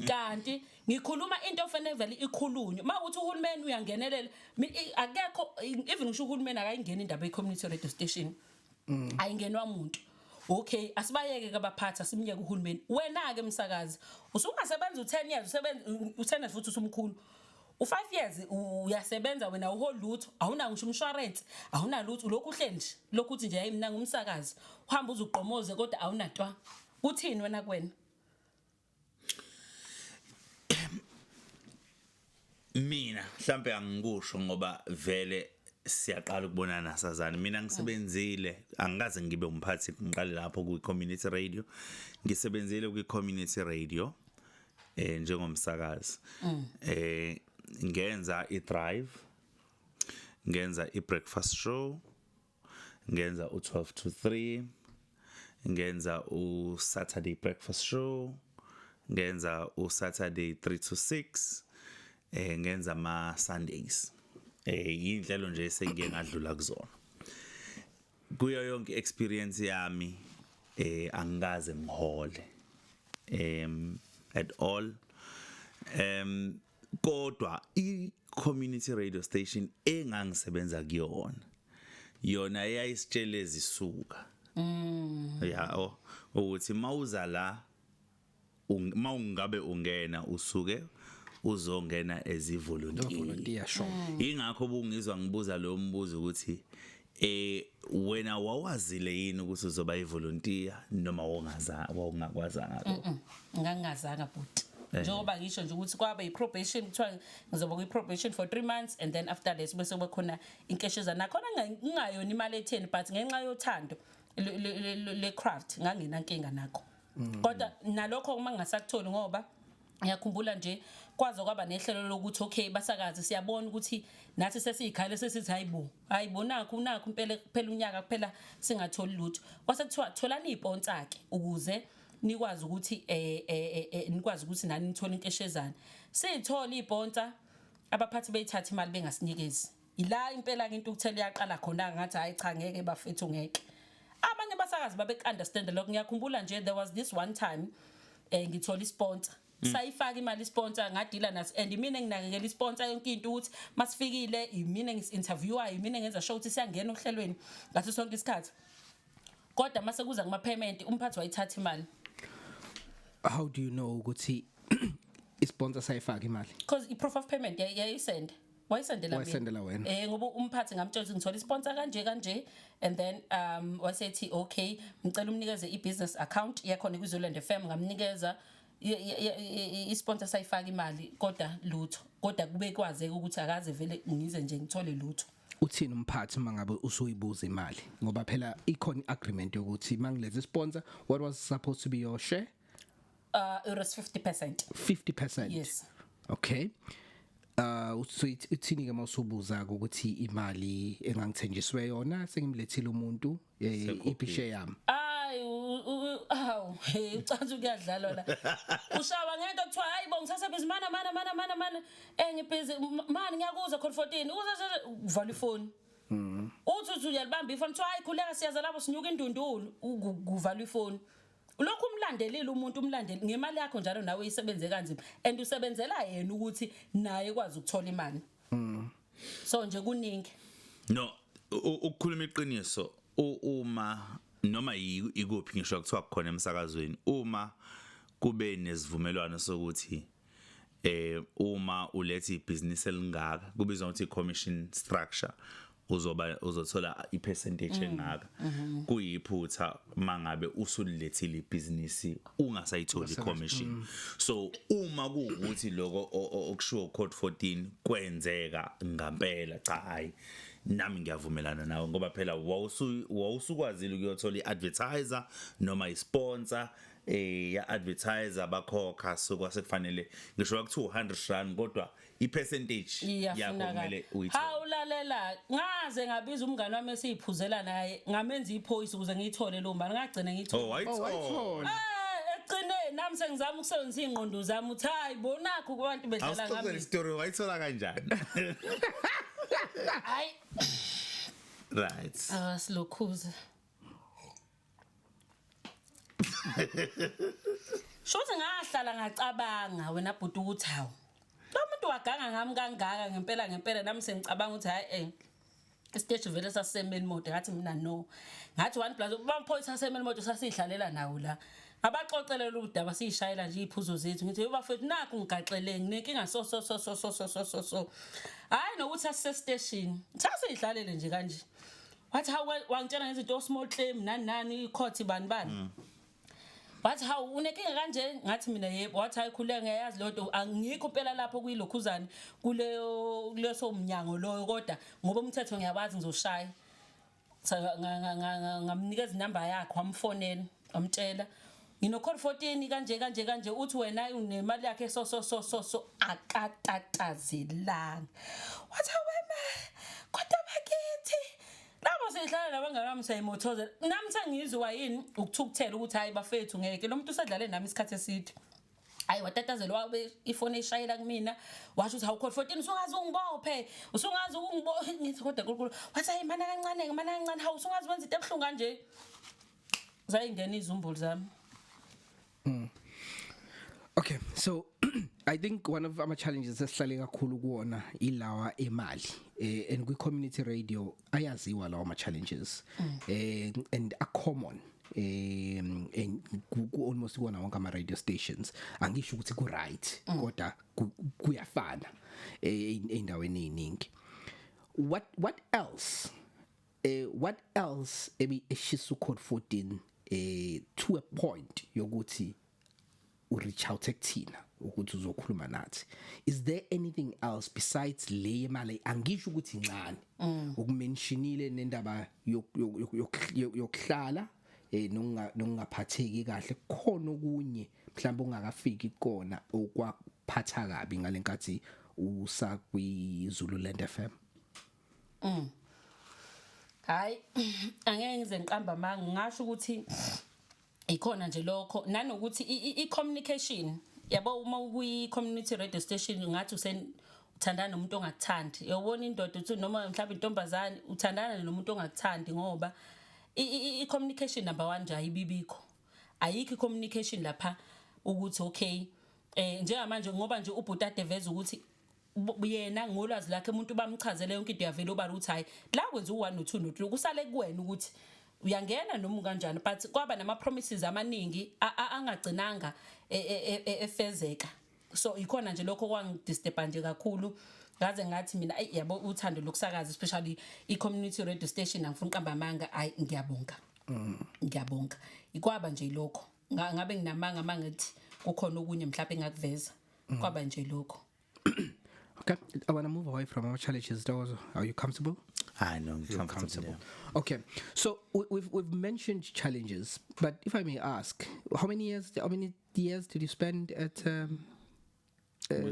kanti ngikhuluma into ofanele vele ikhulunywe mawukuthi uhulumeni uyangenelela akekho even ngisho uhulumeni akayingena indaba ye-community radio station ayingenwa umuntu okay asibayeke kabaphatha simnyeke uhulumeni wena ke umsakazi usungasebenza u10 years usebenza futhi usumkhulu u5 years uyasebenza wena uholutho awuna ngisho insurance awuna lutho lokhu uhle nje lokuthi nje hayi mina ngumsakazi uhamba uzuqomoze kodwa awunatwa uthini wena kwena mina mhlambe angikusho ngoba vele siyaqala ukubonana sazana. Mina ngisebenzile angikaze ngibe umphathi ngiqale lapho ku community radio. Ngisebenzile ku community radio njengomsakazi. Ngenza iDrive, ngenza iBreakfast Show, ngenza u12 to 3, ngenza uSaturday Breakfast Show, ngenza uSaturday 3 to 6, ngenza ma Sundays. Indlelo nje esengike ngadlula kuzona. Kuyo yonke experience yami angikaze ngihole at all. Kodwa i-community radio station engangisebenza kuyona yona yayisitshele izisuka ya ukuthi mawuza la mawungabe ungena usuke uzongena as a volunteer sure. Ingakho bungizwa ngibuza lo mbuzo ukuthi wena wawazile yini ukuthi uzoba ivolunteer noma wawungakwazanga lokho? Ngangazanga but njengoba ngisho nje ukuthi kwaba iprobation kuthiwa ngizoba kwi-probation for 3 months and then after that bese kuba khona inkeshezana nakhona ngingayona imali etheni but ngenxa yothando le craft ngangena inkinga nakho kodwa nalokho uma ngingasakutholi ngoba ngiyakhumbula nje kwaze kwaba nehlelo lokuthi okay basakazi siyabona ukuthi nathi sesiyikhale sesithi hayibo nakho phela unyaka kuphela singatholi lutho kwasekuthiwa tholani iponsa ke ukuze nikwazi ukuthi nikwazi ukuthi nani nithola inkeshezana sithola iponsa abaphathi beyithatha imali bengasinikezi ila impela into ukuthela yaqala khona ngathi hayi cha ngeke bafethu ngeke abanye basakazi babe understand lokho ngiyakhumbula nje there was this one time ngithola isponsor sayifaka imali sponsor ngadila naso and mina nginakekela isponsor yonke into ukuthi masifikile imina ngisinterviewer imina ngenza show ukuthi siyangena ohlelweni ngaso sonke isikhathi kodwa mase kuza kuma payment umphathi wayithatha imali. How do you know ukuthi isponsor sayifaka imali? Because i-proof of payment yayisend wayisendela wena ngoba umphathi ngamtshela ukuthi ngithola isponsor kanje and then wasethi okay ngicela umnikeze i-business account yakhona kwiZoland FM ngamnikeza isponsor sayifaka imali kodwa lutho kodwa kube kwazeka ukuthi akaze vele ngize nje ngithole lutho. Uthini umphathi mangabe usuyibuza imali ngoba phela ikhona agreement yokuthi mangileze sponsor what was supposed to be your share? It was 50%. 50%. Yes. Okay. So uthini ke mawusubuza ukuthi imali engangithenjiswe yona sengimlethile umuntu ipishe yami. Ucanza ukuyadlala la. Ushawa ngento kuthiwa hayibo ngisasebhizi mana ngibhizi mani ngiyakuzwa call 14 uvala ifoni. Uthi uyalibamba ifoni kuthiwa hayi khuleka siyaza lapho sinyuka indundulu kuvala ifoni. Lokhu umlandelile umuntu umlandeli ngemali yakho njalo nawe uyisebenze kanzima and usebenzela yena ukuthi naye kwazi ukuthola imali. So nje kuningi. No ukukhuluma iqiniso uma noma ikuphi ngisho kuthiwa khona emsakazweni uma kube nesivumelwano sokuthi uma ulethe ibusiness elingaka kubizwa ukuthi commission structure uzothola ipercentage engaka kuyiphutha mangabe usulilethile ibusiness ungasayitholi commission. So uma kuukuthi lokho okushiwo code 14 kwenzeka ngampela cha hayi nami ngiyavumelana nawe ngoba phela wawusukwazile ukuyothola iadvertiser noma isponsor ya advertiser bakhokha so kwasekufanele ngisho ukuthi 100 rand kodwa ipercentage yakho kumele uyithole. Hawulalela ngaze ngabiza umngane wami esiyiphuzela naye ngamenza iphoyisi ukuze ngiyithole lo mbani ngagcina ngiyithole. Wayithola. Eqine nami sengizama ukusebenzisa ingqondo zami uthi hayi bonakho kubantu bedlala ngami. Awusiqoqele story wayithola kanjani? Hayi. Right. Silokhuza. Shothi ngahlala ngacabanga wena bhuti ukuthi hawo. Lo muntu waganga ngami kangaka ngempela nami sengicabanga ukuthi hayi isiteshi vele sasemeni mode ngathi mina no. Ngathi 1+ bamphoyisa sasemeni mode sasihlalela nawo la. Abaxoxelela udaba siyishayela nje iphuzo zethu ngithi bafethu nakho ngigaxele nginenkinga so. Hayi nokuthi asise station. Sasihlalele nje kanje. Wathi wangitshela ngezinto small claim nani court bani. wathi hawu unenkinga kanje ngathi mina yebo wathi ayikhuleka ngiyazi lonto angikho phela lapho kuyilokhuzane kuleso umnyango loyo kodwa ngoba umthetho ngiyawazi ngizoshaya ngamnikeza inamba yakhe wamfonela amtshela ngino code 14 kanje uthi wena unemali yakhe so akatatazelanga wathi wena kodwa bakithi labo sihlala nabangami sayimothoza nami sengizwa yini ukuthukuthela ukuthi hayi bafethu ngeke lo muntu usedlale nami isikhathi eside hayi watatazelwa wabe ifone ishayela kumina washo ukuthi hawu code 14 usungazi ungibophe usungazi ungibophe ngithi kodwa nkulunkulu wathi hayi mana kancane hawu usungazi wenza into ebuhlungu kanje zayingena izumbulu zami. Okay, so I think one of our challenges esihlale kakhulu kuona ilawa emali and kwi community radio ayaziwa lawa ama challenges and are common and almost kuona wonke ama radio stations angisho ukuthi ku right kodwa kuyafana endaweni eziningi. What else eshisa code 14 to a point yokuthi reach out kuthina ukuthi uzokhuluma nathi? Is there anything else besides le imali angisho ukuthi incane ukumentionile nendaba yokuhlala nokungaphatheki kahle khona okunye mhlawumbe ungakafiki kona okwaphatha kabi ngalenkathi usa kwi Zululand FM? Hayi angeke ngize ngiqamba amanga ngisho ukuthi ikhona nje lokho nanokuthi i-communication yabo uma kuyi community radio station ngathi uthandana nomuntu ongakuthandi uyabona indoda uthi noma mhlawumbe intombazane uthandana nomuntu ongakuthandi ngoba i-communication number 1 nje ayibibikho ayikho i-communication lapha ukuthi okay njengamanje ngoba nje ubhutade veza ukuthi yena ngolwazi lakhe umuntu bamchazele yonke into yavela obala ukuthi hayi la kwenza u1 no2 no3 kusale kuwena ukuthi uyangena noma kanjani but kwaba nama promises amaningi angagcinanga efezeka so ikhona nje lokho kwangidisturb nje kakhulu ngaze ngathi mina yabo uthando lokusakaza especially i-community radio station angifuna uqamba amanga ayi ngiyabonga ikwaba nje lokho ngabe nginamanga mangathi kukhona okunye mhlawumbe engakuveza kwaba nje lokho. Okay, I want to move away from our challenges. Are you comfortable? I know I'm comfortable. Yeah. Okay, so we've mentioned challenges, but if I may ask, how many years did you spend at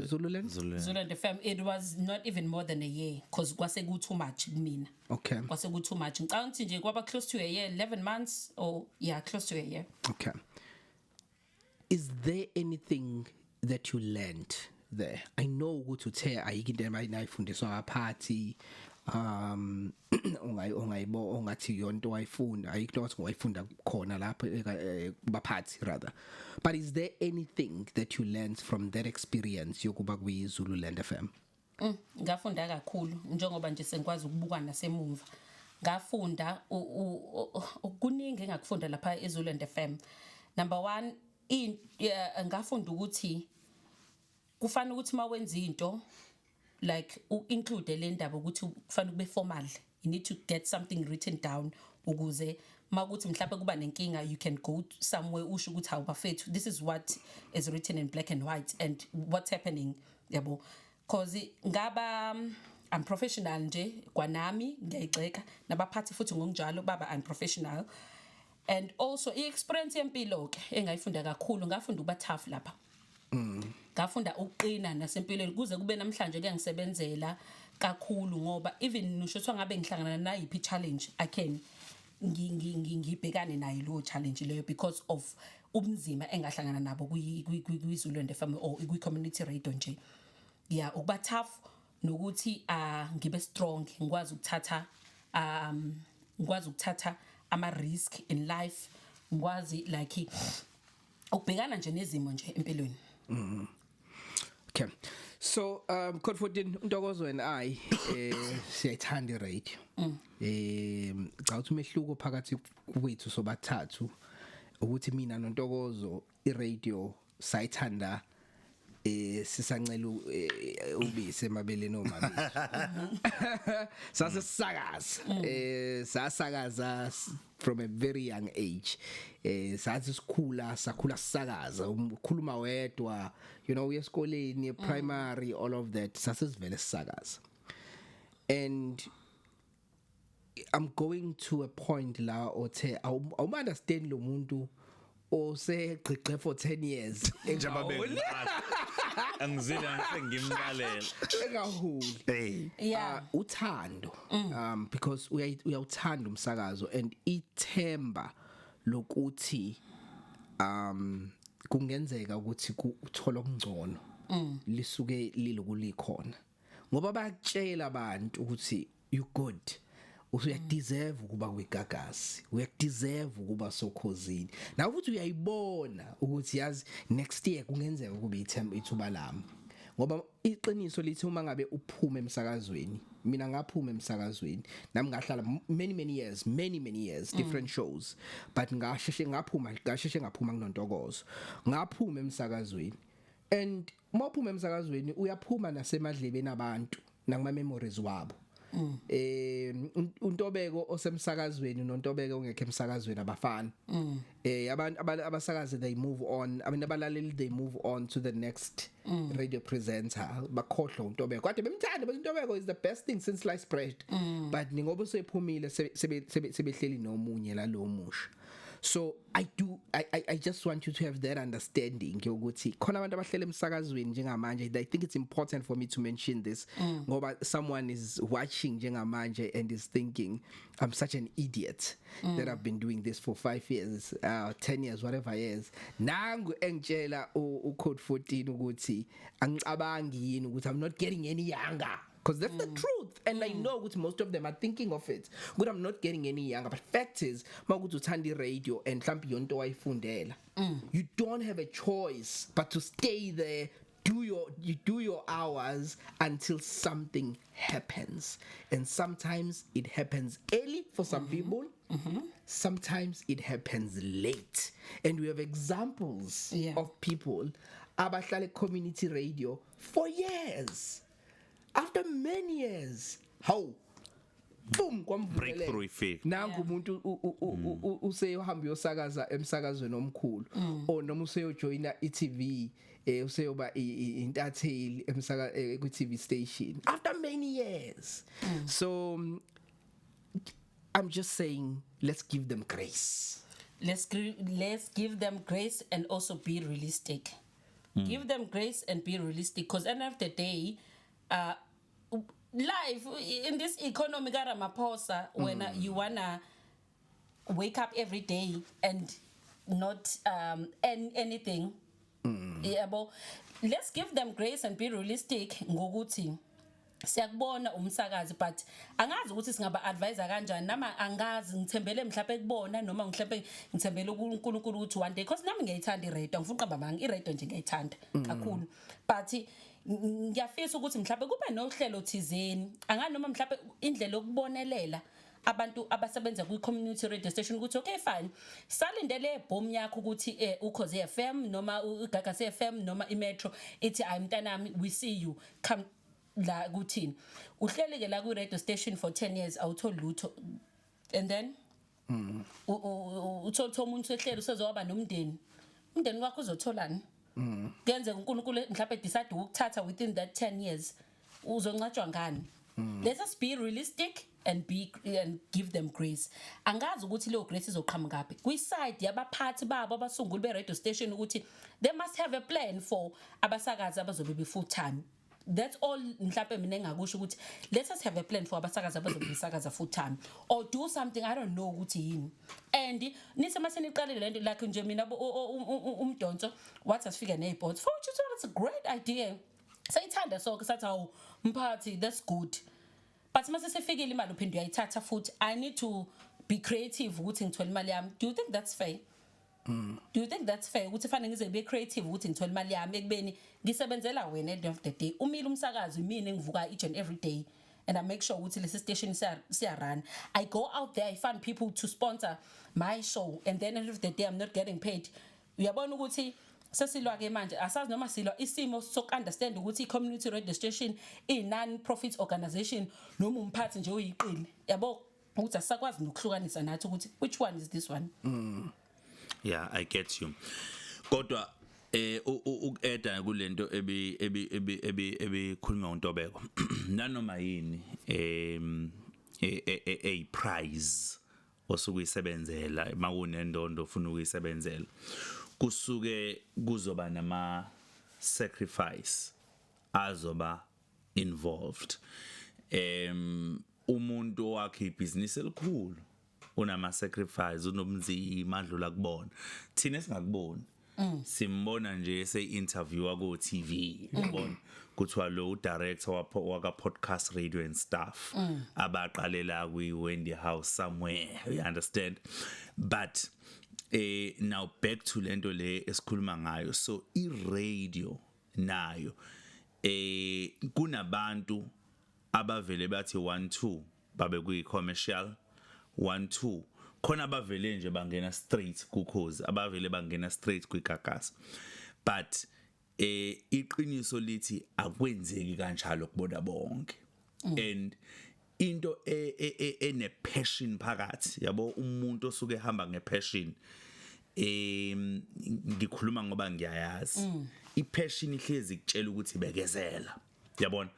Zululand? Zululand FM. It was not even more than a year because kwase ku too much mina. Okay. Kwase ku too much. Ngicabanga nje kwaba close to a year, 11 months or yeah, close to a year. Okay. Is there anything that you learned there? I know ukuthi uthe ayikho into mayifundiswa ngaphathi ongathi yonto wayifunda ayikho ukuthi wayifunda khona lapha kubaphathi rather, but is there anything that you learned from that experience yokuba kwi Zululand FM? Ngafunda kakhulu njengoba nje sengikwazi ukubuka nasemuva ngafunda kuningi engakufunda lapha eZululand FM. Number 1 ngafunda ukuthi kufanele ukuthi mawenza into like include le ndaba ukuthi kufanele kube formal, you need to get something written down ukuze makuthi mhlawumbe kuba nenkinga you can go somewhere usho ukuthi hawu bafethu this is what is written in black and white and what's happening yabo cause ngaba unprofessional nje kwanami ngiyayixeka nabaphathi futhi ngokunjalo baba unprofessional. And also i-experience yempilo ke engayifunda kakhulu ngafunda ukuba tough lapha. Ngafunda ukuqina nasempilweni kuze kube namhlanje ke ngisebenzela kakhulu ngoba even ngisho ngabe ngihlangana nayiphi challenge I can ngibhekane nayo lo challenge leyo because of ubunzima engahlangana nabo kwiZululand FM or kwi-community radio nje. Yeah, ukuba tough nokuthi ngibe strong ngikwazi ukuthatha ama risk in life ngikwazi like ukubhekana nje nezimo nje empilweni. Okay, so Code 14 Ntokozo and I siyayithanda i-radio. Cha uthi umehluko phakathi kwethu sobathathu ukuthi mina noNtokozo i-radio sayithanda sisancela ubisi emabeleni omabili sasisakaza sasakaza from a very young age sathi sakhula sisakaza ukukhuluma wedwa you know uyesikoleni primary all of that sasivele sisakaza and I'm going to a point la othe awuma understand lo muntu osegqigqe for 10 years njengoba angizile ngimqalela engahuli yeah uthando because uyawuthanda umsakazo and ithemba lokuthi kungenzeka ukuthi uthola okungcono lisuke lilokulikhona ngoba bayakutshela abantu ukuthi you good uyadeserve ukuba kwigagasi uyadeserve ukuba sokhosini nawe futhi uyayibona ukuthi yazi next year kungenzeka kube ithuba lami ngoba iqiniso lithi uma ngabe uphuma emsakazweni mina ngaphuma emsakazweni nami ngahlala many years different shows but ngasheshe ngaphuma kunontokozo ngaphuma emsakazweni and mawuphuma emsakazweni uyaphuma nasemadlebeni abantu nakuma memories wabo untobeko osemsakazweni nontobeko ongekho emsakazweni abafana abantu abasakazi they move on abalaleli they move on to the next radio presenter bakhohlwa untobeko kade bemthanda but untobeko is the best thing since sliced bread but ningoba usephumile sebehleli nomunye la lo musha. So I just want you to have that understanding ukuthi khona abantu abahlele emsakazweni njengamanje. I think it's important for me to mention this ngoba someone is watching njengamanje and is thinking I'm such an idiot that I've been doing this for 5 years 10 years whatever years nangu engitshela ucode 14 ukuthi angicabangi yini ukuthi I'm not getting any younger. Because that's the truth and I know that most of them are thinking of it but I'm not getting any younger but fact is makuthi uthanda radio and mhlawumbe yonto wayifundela you don't have a choice but to stay there you do your hours until something happens and sometimes it happens early for some people sometimes it happens late and we have examples of people abahlala community radio for years. After many years, how? Boom, breakthrough effect. Nangu umuntu useyohamba yosakaza emsakazweni omkhulu or noma useyojoina iTV useyoba intatheli emsaka ku TV station after many years. So I'm just saying let's give them grace. Let's give them grace and also be realistic. Give them grace and be realistic because at the end of the day life in this economy Ramaphosa when you wanna wake up every day and not earn anything yabo let's give them grace and be realistic ngokuthi siyakubona umsakazi but angazi ukuthi singaba advisor kanjani nama angazi ngithembele mhlawumbe kubona noma mhlawumbe ngithembele uNkulunkulu ukuthi one day because nami ngiyayithanda iRadio ngifuna uqamba manga iRadio nje ngiyayithanda kakhulu but ngiyafisa ukuthi mhlawumbe kube nohlelo thizeni angani noma mhlawumbe indlela yokubonelela abantu abasebenza ku community radio station ukuthi okay fine salindele ibhom yakho ukuthi ukhoze FM noma uGagasi FM noma iMetro ithi ayimntanami we see you come la kuthini uhleleke la ku radio station for 10 years awutholi lutho and then uthola umuntu ehlelo usezoba nomndeni wakho uzotholani kuyenzeka uNkulunkulu mhlawumbe decide ukuthatha within that 10 years uzoncatshwa ngani let us be realistic and give them grace angazi ukuthi leyo grace izoqhamuka kaphi kwiside yabaphathi babo abasunguli be radio station ukuthi they must have a plan for abasakazi abazobe be full time. That's all mhlawumbe mina engakusho ukuthi let us have a plan for abasakazi abazobe besakaza full time or do something I don't know ukuthi yini and nise maseniqalile lento like nje mina umdonso what asifika nezibots for you it's a great idea sayithanda so sathi awu mphathi that's good but mase sefikile imali uphinde uyayithatha futhi I need to be creative ukuthi ngithola imali yami. Do you think that's fair? Do you think that's fair ukuthi fanele ngize be creative ukuthi ngithola imali yami ekubeni ngisebenzela wena at the end of the day umile umsakazi mina engivuka each and every day and I make sure ukuthi lesi station siya run. I go out there I find people to sponsor my show and then at the end of the day I'm not getting paid. Uyabona ukuthi sesilwa ke manje asazi noma silwa isimo sokunderstand ukuthi i-community radio station i-non-profit organization noma umphathi nje oyiqini yabo ukuthi asakwazi nokuhlukanisa nathi ukuthi which one is this one. Yeah, I get you. Kodwa ukeda kulento ebikhulunywa uNtobeko nanoma yini a prize osukuyisebenzela makunendondo ufuna ukuyisebenzela kusuke kuzoba nama sacrifice azoba involved umuntu wakhe ibhizinisi elikhulu unama sacrifice unobunzima adlula kubona thina singakuboni simbona nje sey-interviewa ku-TV yabona kuthiwa lo director waka podcast radio and stuff abaqalela kwi-Wendy House somewhere, you understand, but now back to lento le esikhuluma ngayo. So i-radio nayo kunabantu abavele bathi 1-2 babe kuyi-commercial 1-2 khona abavele nje bangena straight kukhozi abavele bangena straight kwigagasi but iqiniso lithi akwenzeki kanjalo kubona bonke and into ene passion phakathi yabo umuntu osuke ehamba ngepassion ngikhuluma ngoba ngiyayazi ipassion ihlezi kutshela ukuthi bekezela yabona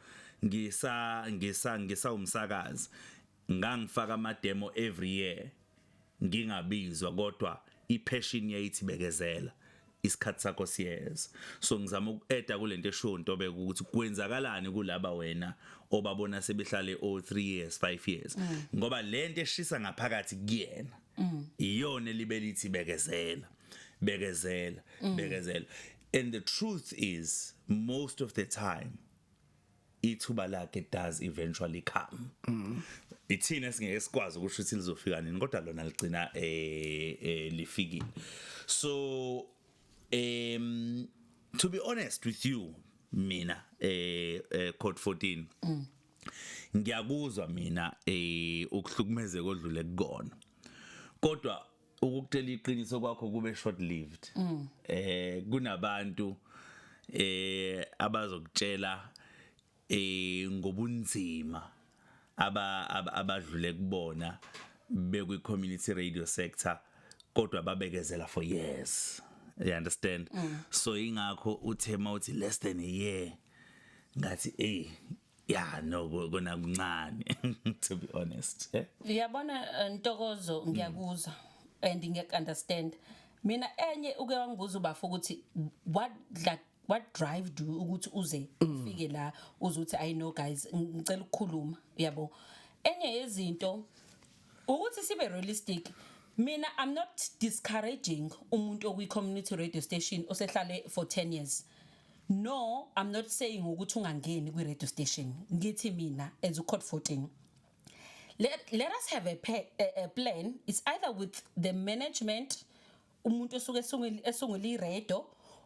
ngisa umsakazi ngangifaka ama demo every year ngingabizwa kodwa ipassion yayithi bekezela isikhathi sakho siyeza. So ngizama ukueda kulento eshow Ntobeko ukuthi kwenzakalani kulaba wena obabona sebehlale 3 years 5 years ngoba lento eshisa ngaphakathi kuyena iyona libelithi bekezela and the truth is most of the time ithuba lakhe does eventually come. Ithina singeke sikwazi ukuthi uthi lizofika nini kodwa lona ligcina lifikile. So to be honest with you mina code 14 ngiyakuzwa mina ukuhlukumezeka odlule kukona kodwa ukukutela iqiniso kwakho kube short lived kunabantu abazokutshela ngobunzima abadlule kubona bekwi community radio sector kodwa babekezela for years, you understand. So ingakho uthema uthi less than a year ngathi yeah no kona kuncane to be honest. Ngiyabona Ntokozo ngiyakuzwa and ngiyakunderstand mina enye uke wangibuza ubafu ukuthi what drive do ukuthi uze ufike la uzuthi I know guys ngicela ukukhuluma yabo enye yezinto ukuthi sibe realistic. Mina I'm not discouraging umuntu okwi community radio station osehlale for 10 years. No, I'm not saying ukuthi ungangeni kwi radio station. Ngithi mina as uCode 14 let us have a plan. It's either with the management umuntu osuke esungula iredo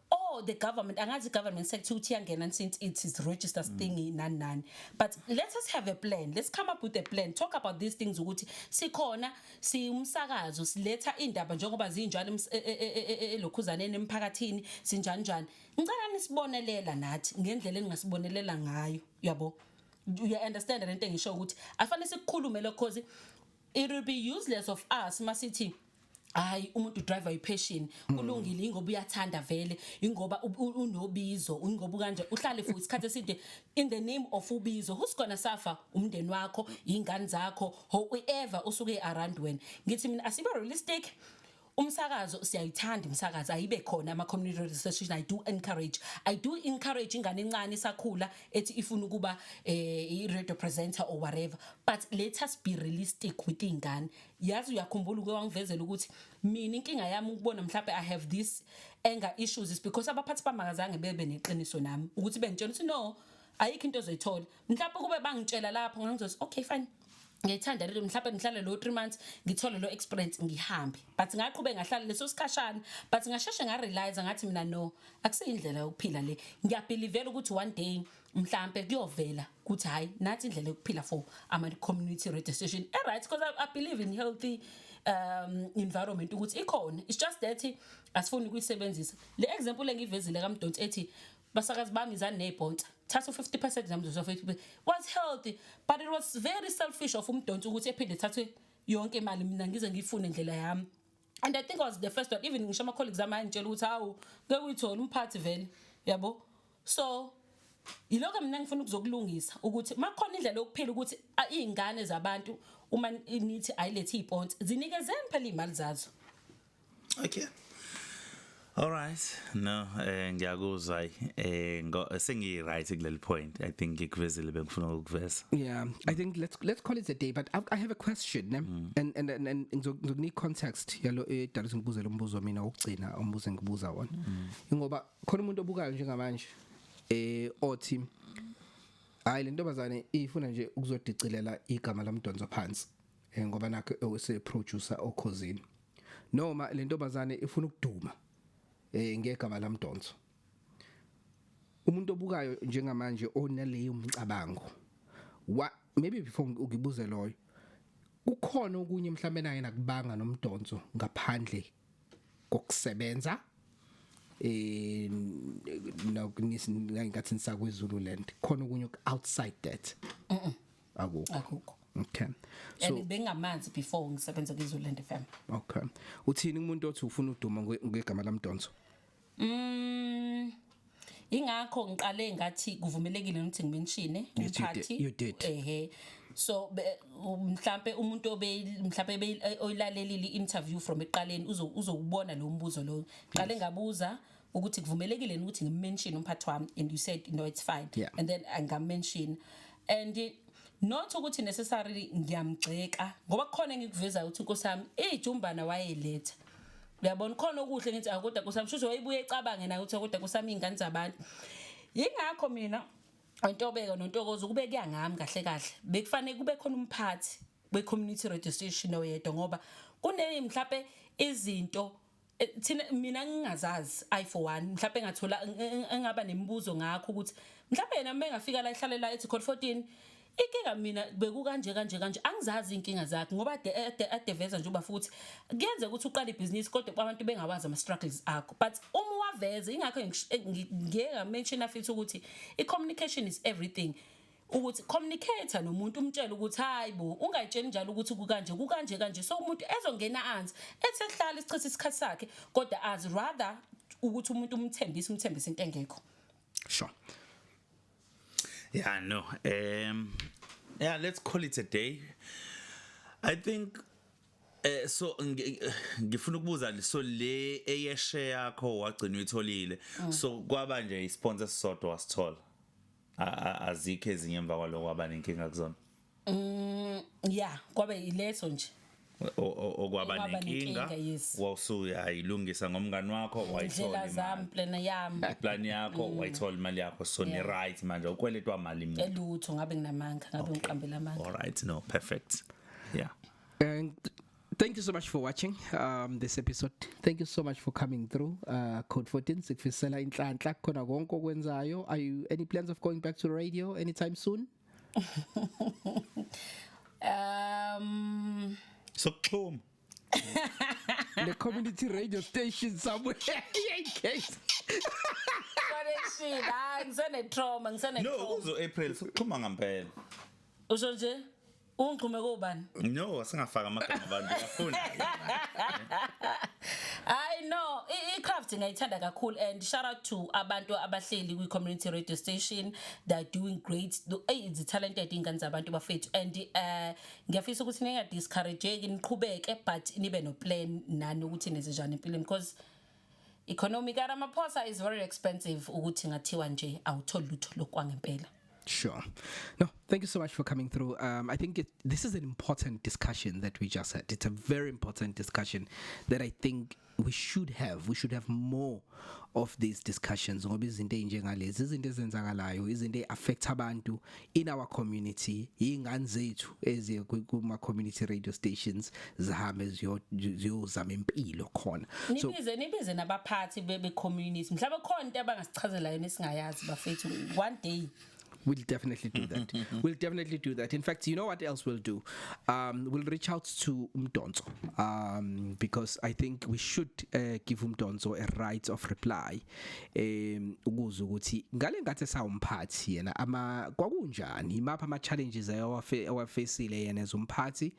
or the government. Angazi government sector uthi yangena since it is registered thing nani. But let us have a plan. Let's come up with a plan. Talk about these things ukuthi sikhona umsakazo siletha indaba njengoba zinjalo elokhuzaneni emphakathini sinjanjani. Ngicela nisibonelela nathi ngendlela engasibonelela ngayo yabo. You understand lento engisho ukuthi afanele sikukhulume lokho because it will be useless of us masithi hayi umuntu driver ipassion kulungile ingoba uyathanda vele ingoba unobizo ingoba kanje uhlale for isikhathi eside in the name of ubizo. Who's gonna suffer? Umndeni wakho, ingane zakho, whoever usuke around when. Ngithi mina asibe realistic. Umsakazo siyayithanda umsakazo ayibe khona ama community radio station. I do encourage ingane encane sakhula ethi ifuna ukuba I radio presenter or whatever, but let us be realistic with ingane. Yazi uyakhumbula uke wangivezela ukuthi mina inkinga yami ukubona mhlawumbe I have this anger issues is because abaphathi bamagazange bebe neqiniso nami ukuthi bengitshela ukuthi no ayikho into ozoyithola mhlawumbe kube bangitshela lapho ngizothi okay fine ngiyithanda lelo mhlawumbe ngihlale lo 3 months ngithole lo experience ngihambe, but ngaqhubeka ngahlala leso sikhashana but ngasheshe ngarealize ngathi mina no akusiyindlela yokuphila le. Ngiyabelievela ukuthi one day mhlawumbe kuyovela ukuthi hayi nathi indlela yokuphila for ama community radio station right, because I believe in healthy environment ukuthi ikhona. It's just that asifuni ukuyisebenzisa le example engivezile kaMdonsi ethi basakazi bami izani nezibhonsa thatha 50% zamzo 50% was healthy but it was very selfish of uMdonsi ukuthi ephinde thathe yonke imali mina ngize ngifune indlela yami. And I think I was the first one, even ngisho ama colleagues amanye ngitshela ukuthi hawu ngeke uyithola umphathi vele yabo. So yiloko mina ngifuna ukuzokulungisa ukuthi makhona indlela yokuphila ukuthi izingane zabantu uma nithi ayilethe izibhonsi zinikezeni phela imali zazo. Okay. All right. No, ngiyakuzwa sengi right kuleli point. I think ngikuvezile bengifuna ukuveza. Yeah, I think let's call it a day, but I have a question and ngizokuni context yalo edalisa ngibuze lo mbuzo mina ukugcina umbuzo ngibuza wona. Ngoba khona umuntu obukayo njengamanje othi hayi le ntombazane ifuna nje ukuzodicilela igama laMdonso phansi ngoba nakho ose producer okhosini. Noma le ntombazane ifuna ukuduma ngegama laMdonso. Umuntu obukayo njengamanje onaleyo umcabango maybe before ugibuze loyo kukhona okunye mhlambe naye nakubanga noMdonso ngaphandle kokusebenza ngathi nisakwe Zululand khona okunye outside that akukho. Okay. So bengamanzi before ngisebenza kwiZululand FM. Okay. Uthini umuntu othi ufuna uduma ngegama laMdonso? Ingakho ngiqale ngathi kuvumelekile ukuthi ngimenshine umphathi. So mhlambe umuntu mhlambe oyilalelile interview from eqaleni uzokubona lo mbuzo lo. Qale ngabuza ukuthi kuvumelekile ukuthi ngimenshine umphathi wami and you said no it's fine. Yeah. And then angamenshine and not ukuthi necessarily ngiyamgceka ngoba khona ngikuveza ukuthi inkosi yami ejumbana wayeletha. Uyabona khona okuhle ngithi akodwa kusami shusho wayibuye ecabange nayo ukuthi akodwa kusami ingane zabantu. Yingakho mina Ntobeko noNtokozo kube kuyangami kahle kahle bekufanele kube khona umphathi we-community radio station oyedwa ngoba kuneni mhlawumbe izinto thina mina ngingazazi I for one mhlawumbe ngathola engaba nemibuzo ngakho ukuthi mhlawumbe yena mengafika la ihlalela ethi code 14 inkinga mina beku kanje angizazi inkinga zakhe ngoba adeveza nje uba futhi kuyenze ukuthi uqale ibusiness kodwa abantu bengawazi ama struggles akho but uma waveze ingakho ngeke mention afithi ukuthi i-communication is everything ukuthi communicator nomuntu umtshela ukuthi hayibo ungayitsheni njalo ukuthi kukanje so umuntu ezongena anzi ethi ehlala isichitha isikhathi sakhe kodwa as rather ukuthi umuntu umthembise into engekho. Sure. Yeah, no. Yeah, let's call it a day. I think so ngifuna ukubuza so le eyeshare yakho wagcina uyitholile. So kwaba nje isponsor sisodwa wasithola. Azikho ezinye emva kwaloko kwaba nenkinga kuzona. Yeah, kwabe iletho nje. Okwaba nenkinga wawusuyayilungisa ngomngani wakho wayithola zami plan yakho wayithola imali yakho so ne right manje ukweletwa imali imini elutho ngabe nginamanga ngabe ngiqambela amanga. All right, no, perfect. Yeah. And thank you so much for watching this episode. Thank you so much for coming through. Code 14 sikufisela inhlanhla khona konke okwenzayo. Are you any plans of going back to the radio anytime soon? So Xhuma. The community radio station somewhere in case. Ngisene trauma. No, uzo April sokuxhuma ngempela. Usho nje ungixhume kubani? No, asingafaka amagama abantu bafuna. I know iCraft ngiyithanda kakhulu and shout out to abantu abahleli kwi-community radio station. They're doing great. It's talented ingane zabantu bafethu and ngiyafisa ukuthi ninga discourage niqhubeke but nibe no plan nani ukuthi nenze njani empilweni because economic Ramaphosa is very expensive ukuthi ngathiwa nje awutholi lutho lokwangempela. Sure. No, thank you so much for coming through. I think this is an important discussion that we just had. It's a very important discussion that I think we should have. We should have more of these discussions. Ngoba izinto enjengalezi izinto ezenzakalayo izinto affect abantu in our community. Ingane zethu eze kuma community radio stations zihambe ziyozama impilo khona. Nibize nabaphathi be community. Mhlawumbe khona into abangasichazela yona esingayazi bafethu one day. We'll definitely do that. We'll definitely do that. In fact, you know what else we'll do? We'll reach out to Umdonso because I think we should give Umdonso a right of reply. Ukuze ukuthi ngale ngathi sawumphathi yena kwakunjani imapha ama challenges awafacile yena as umphathi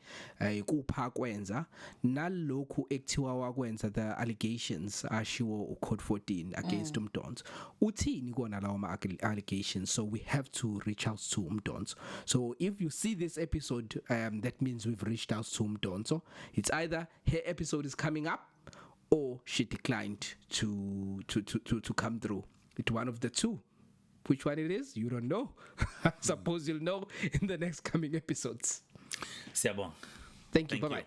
kupha kwenza nalokhu ekuthiwa wakwenza the allegations ashiwo code 14 against Umdonso. Uthini kona lawo ma allegations? So we have to reach out to Umdonso. So if you see this episode, that means we've reached out to Umdonso. It's either her episode is coming up or she declined to come through. It's one of the two. Which one it is, you don't know. I suppose you'll know in the next coming episodes. Siyabonga. Thank you. Bye-bye.